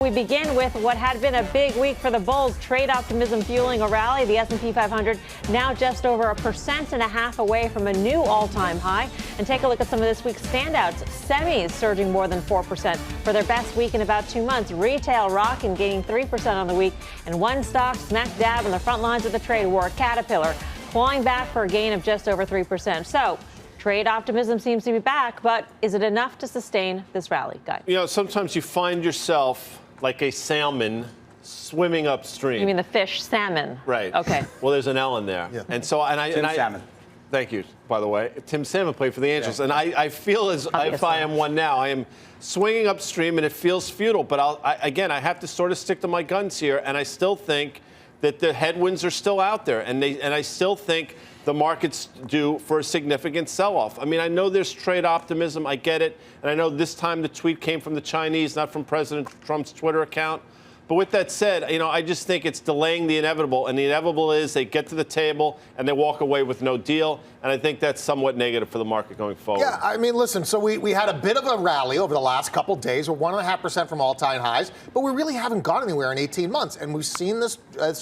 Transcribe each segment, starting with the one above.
We begin with what had been a big week for the bulls. Trade optimism fueling a rally. The S&P 500 now just over 1.5% away from a new all-time high. And take a look at some of this week's standouts. Semis surging more than 4% for their best week in about 2 months. Retail rocking, gaining 3% on the week. And one stock smack dab on the front lines of the trade war, Caterpillar, clawing back for a gain of just over 3%. So trade optimism seems to be back, but is it enough to sustain this rally, Guy? You know, sometimes you find yourself like a salmon swimming upstream. You mean the fish salmon? Right. Okay. Well, there's an L in there. Yeah. And so, Tim Salmon. Thank you, by the way. Tim Salmon played for the Angels. Yeah. And I feel as if I am one now. I am swinging upstream, and it feels futile. But I have to sort of stick to my guns here. And I still think that the headwinds are still out there. And I still think the market's due for a significant sell-off. I mean, I know there's trade optimism. I get it. And I know this time the tweet came from the Chinese, not from President Trump's Twitter account. But with that said, you know, I just think it's delaying the inevitable. And the inevitable is they get to the table and they walk away with no deal. And I think that's somewhat negative for the market going forward. Yeah, I mean, listen, so we had a bit of a rally over the last couple of days. We're 1.5% from all-time highs, but we really haven't gone anywhere in 18 months. And we've seen this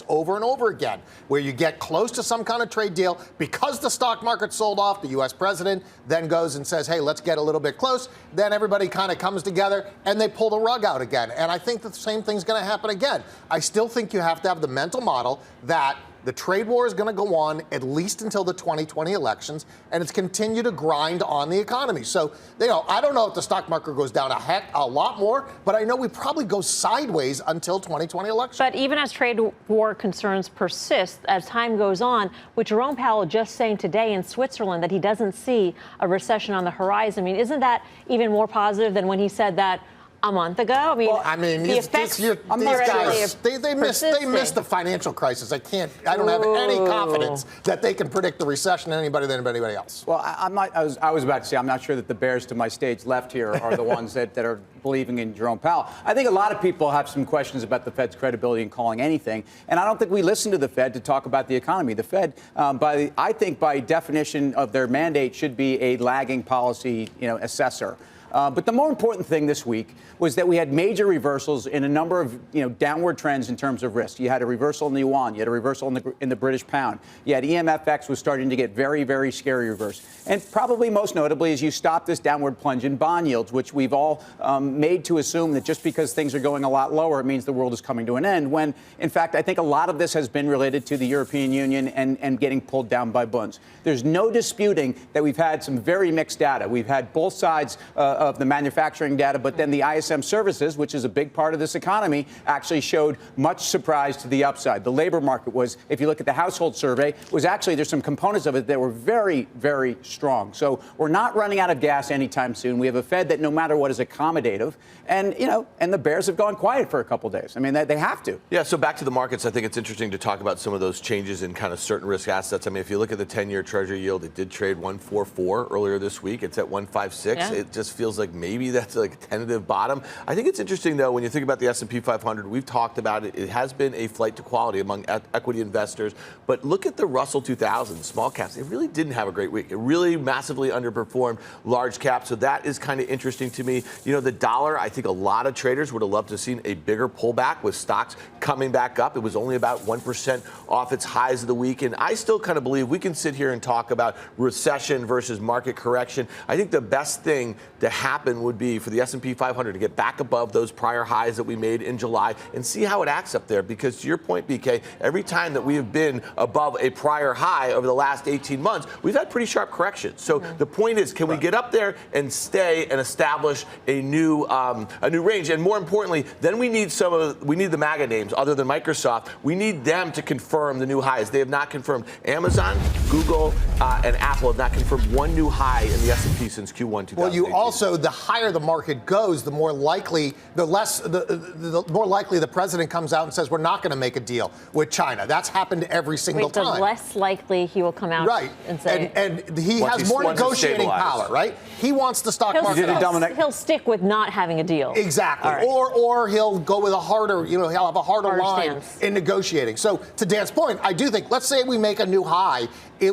over and over again, where you get close to some kind of trade deal because the stock market sold off. The U.S. president then goes and says, hey, let's get a little bit close. Then everybody kind of comes together and they pull the rug out again. And I think the same thing's going to happen again. I still think you have to have the mental model that the trade war is going to go on at least until the 2020 elections, and it's continue to grind on the economy. So, you know, I don't know if the stock market goes down a lot more, but I know we probably go sideways until 2020 elections. But even as trade war concerns persist, as time goes on, with Jerome Powell just saying today in Switzerland that he doesn't see a recession on the horizon, I mean, isn't that even more positive than when he said that a month ago? I mean, well, I mean, these guys, they missed the financial crisis. I don't have any confidence that they can predict the recession anybody than anybody else. Well, I was about to say, I'm not sure that the bears to my stage left here are the ones that are believing in Jerome Powell. I think a lot of people have some questions about the Fed's credibility in calling anything, and I don't think we listen to the Fed to talk about the economy. The Fed, I think by definition of their mandate, should be a lagging policy, assessor. But the more important thing this week was that we had major reversals in a number of downward trends in terms of risk. You had a reversal in the yuan. You had a reversal in the British pound. You had EMFX was starting to get very, very scary reverse. And probably most notably is you stopped this downward plunge in bond yields, which we've all made to assume that just because things are going a lot lower, it means the world is coming to an end. When, in fact, I think a lot of this has been related to the European Union and getting pulled down by bunds. There's no disputing that we've had some very mixed data. We've had both sides of the manufacturing data, but then the ISM services, which is a big part of this economy, actually showed much surprise to the upside. The labor market was, if you look at the household survey, was actually, there's some components of it that were very, very strong. So we're not running out of gas anytime soon. We have a Fed that no matter what is accommodative. And, and the bears have gone quiet for a couple of days. I mean, they have to. Yeah, so back to the markets, I think it's interesting to talk about some of those changes in kind of certain risk assets. I mean, if you look at the 10-year Treasury yield, it did trade 144 earlier this week. It's at 156. Yeah. It just feels like maybe that's like a tentative bottom. I think it's interesting, though, when you think about the S&P 500, we've talked about it. It has been a flight to quality among equity investors. But look at the Russell 2000, small caps. It really didn't have a great week. It really massively underperformed large caps. So that is kind of interesting to me. The dollar, I think a lot of traders would have loved to have seen a bigger pullback with stocks coming back up. It was only about 1% off its highs of the week. And I still kind of believe we can sit here and talk about recession versus market correction. I think the best thing to happen would be for the S&P 500 to get back above those prior highs that we made in July and see how it acts up there. Because to your point, BK, every time that we have been above a prior high over the last 18 months, we've had pretty sharp corrections. So the point is, can we get up there and stay and establish a new range? And more importantly, then we need the MAGA names other than Microsoft. We need them to confirm the new highs. They have not confirmed. Amazon, Google, and Apple have not confirmed one new high in the S&P since Q1 2018. Well, you also, the higher the market goes, the more likely, the more likely the president comes out and says we're not going to make a deal with China. That's happened every single time. The less likely he will come out and say. And he has more negotiating power, right? He wants the stock market. He'll stick with not having a deal. Exactly. Right. Or he'll go with a harder, he'll have a harder line stance in negotiating. So to Dan's point, I do think, let's say we make a new high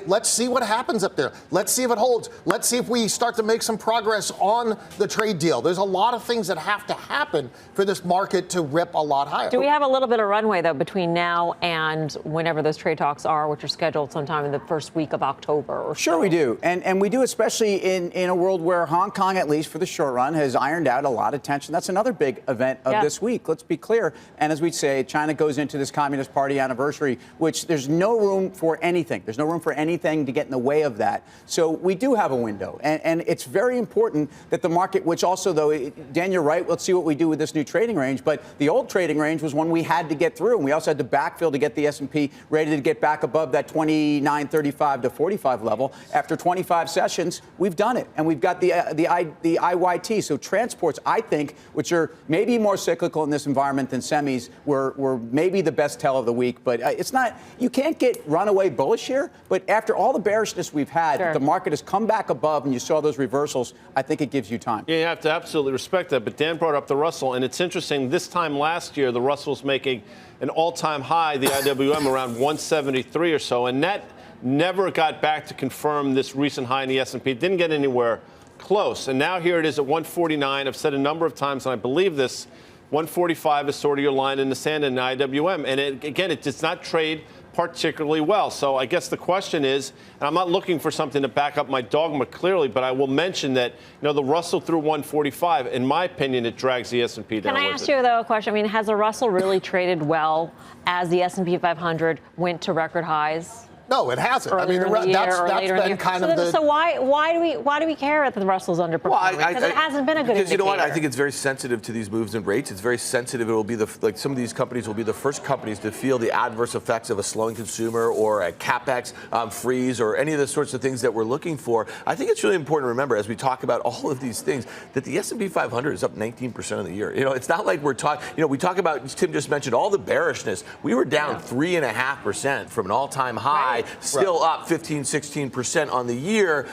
let's see what happens up there. Let's see if it holds. Let's see if we start to make some progress on the trade deal. There's a lot of things that have to happen for this market to rip a lot higher. Do we have a little bit of runway, though, between now and whenever those trade talks are, which are scheduled sometime in the first week of October? Or sure, we do. And we do, especially in a world where Hong Kong, at least for the short run, has ironed out a lot of tension. That's another big event of this week. Let's be clear. And as we say, China goes into this Communist Party anniversary, which there's no room for anything. There's no room for anything to get in the way of that. So we do have a window. And it's very important that the market, which also, though, Dan, you're right, let's see what we do with this new trading range. But the old trading range was one we had to get through. And we also had to backfill to get the S&P ready to get back above that 29.35 to 45 level. After 25 sessions, we've done it. And we've got the IYT. So transports, I think, which are maybe more cyclical in this environment than semis, were maybe the best tell of the week. But it's not, you can't get runaway bullish here. But after all the bearishness we've had, the market has come back above, and you saw those reversals. I think it gives you time. Yeah, you have to absolutely respect that. But Dan brought up the Russell, and it's interesting. This time last year, the Russell was making an all-time high, the IWM, around 173 or so, and that never got back to confirm this recent high in the S&P. It didn't get anywhere close. And now here it is at 149. I've said a number of times, and I believe this, 145 is sort of your line in the sand in the IWM. And it does not trade particularly well. So I guess the question is, and I'm not looking for something to back up my dogma clearly, but I will mention that, the Russell through 145, in my opinion, it drags the S&P down. Can I ask you, though, a question? I mean, has the Russell really traded well as the S&P 500 went to record highs? No, it hasn't. I mean, that's been kind of the. So why do we care that the Russell's underperforming? Because it hasn't been a good indicator. Because you know what? I think it's very sensitive to these moves in rates. It's very sensitive. It will be some of these companies will be the first companies to feel the adverse effects of a slowing consumer or a capex freeze or any of the sorts of things that we're looking for. I think it's really important to remember as we talk about all of these things that the S&P 500 is up 19% of the year. It's not like we're talking. We talk about. Tim just mentioned all the bearishness. We were down 3.5% from an all-time high. Right. Still up 15, 16% on the year.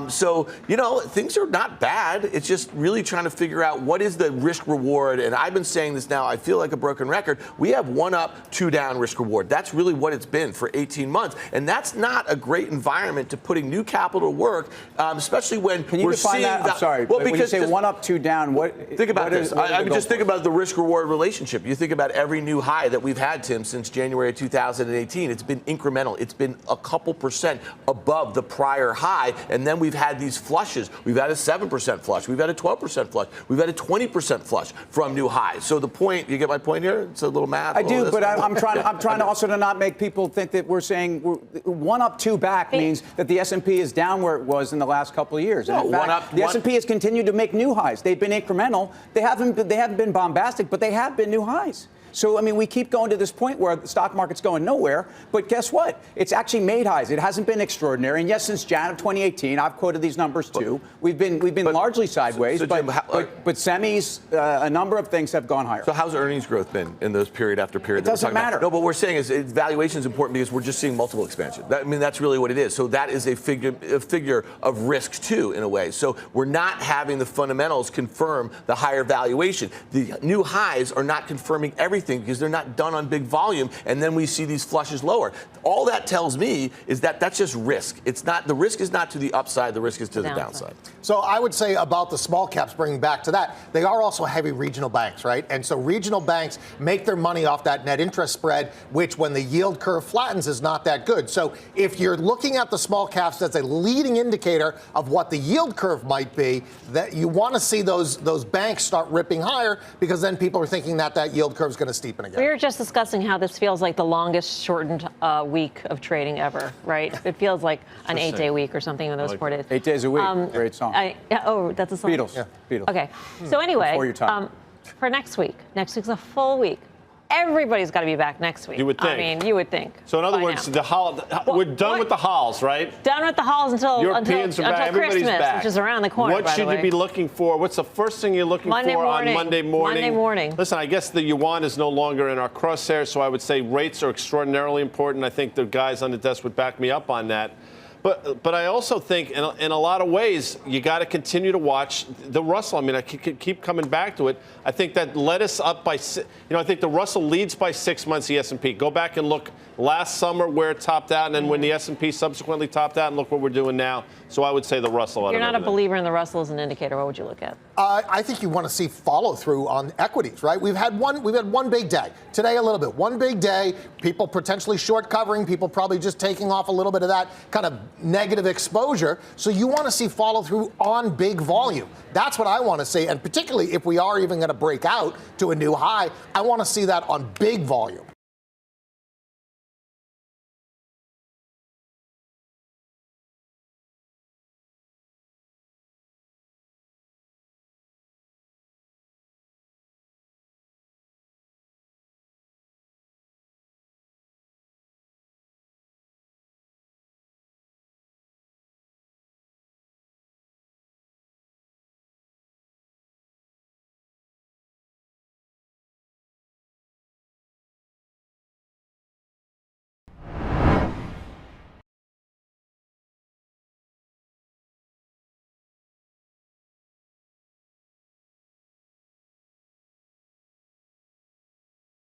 So, things are not bad. It's just really trying to figure out what is the risk reward. And I've been saying this now, I feel like a broken record. We have 1 up, 2 down risk reward. That's really what it's been for 18 months. And that's not a great environment to putting new capital to work, especially when Can you we're define seeing that? I'm sorry. Well, when you say 1 up, 2 down, think about this. I mean, just think about the risk reward relationship. You think about every new high that we've had, Tim, since January 2018. It's been incremental. It's been a couple percent above the prior high, and then we've had these flushes. We've had a 7% flush. We've had a 12% flush. We've had a 20% flush from new highs. So the point, you get my point here? It's a little math. I do, but I'm trying to also to not make people think that we're saying 1 up, 2 back means that the S&P is down where it was in the last couple of years. No, in fact, the S&P has continued to make new highs. They've been incremental. They haven't been bombastic, but they have been new highs. So, I mean, we keep going to this point where the stock market's going nowhere. But guess what? It's actually made highs. It hasn't been extraordinary. And yes, since Jan of 2018, I've quoted these numbers too. We've been largely sideways. Jim, but semis, a number of things have gone higher. So how's earnings growth been in those period after period? It doesn't matter. No, but we're saying is valuation is important because we're just seeing multiple expansion. That's really what it is. So that is a figure of risk too, in a way. So we're not having the fundamentals confirm the higher valuation. The new highs are not confirming everything because they're not done on big volume, and then we see these flushes lower. All that tells me is that that's just risk. It's not, the risk is not to the upside, the risk is to the downside. So I would say about the small caps, bringing back to that, they are also heavy regional banks, right? And so regional banks make their money off that net interest spread, which when the yield curve flattens is not that good. So if you're looking at the small caps as a leading indicator of what the yield curve might be, that you want to see those banks start ripping higher, because then people are thinking that yield curve is going to steepen again. We were just discussing how this feels like the longest shortened week of trading ever, right? It feels like an 8-day week or something in those 4 days. 8 days a week. Great song. That's a song. Beatles. Yeah. Beatles. Okay. So anyway, Before your time. For next week's a full week. Everybody's got to be back next week. You would think. I mean, you would think. So in other words, we're done with the halls, right? Done with the halls until Europeans are back. Everybody's Christmas, back. which is around the corner. What should you be looking for? What's the first thing you're looking for on Monday morning? Monday morning. Listen, I guess the yuan is no longer in our crosshairs, so I would say rates are extraordinarily important. I think the guys on the desk would back me up on that. But I also think in a lot of ways, you got to continue to watch the Russell. I mean, I keep coming back to it. I think that led us up by, I think the Russell leads by 6 months the S&P. Go back and look last summer where it topped out, and then when the S&P subsequently topped out, and look what we're doing now. So I would say the Russell. You're not a believer in the Russell as an indicator. What would you look at? I think you want to see follow through on equities, right? We've had one big day. Today a little bit. One big day. People potentially short covering. People probably just taking off a little bit of that kind of negative exposure. So you want to see follow through on big volume. That's what I want to see. And particularly if we are even going to break out to a new high, I want to see that on big volume.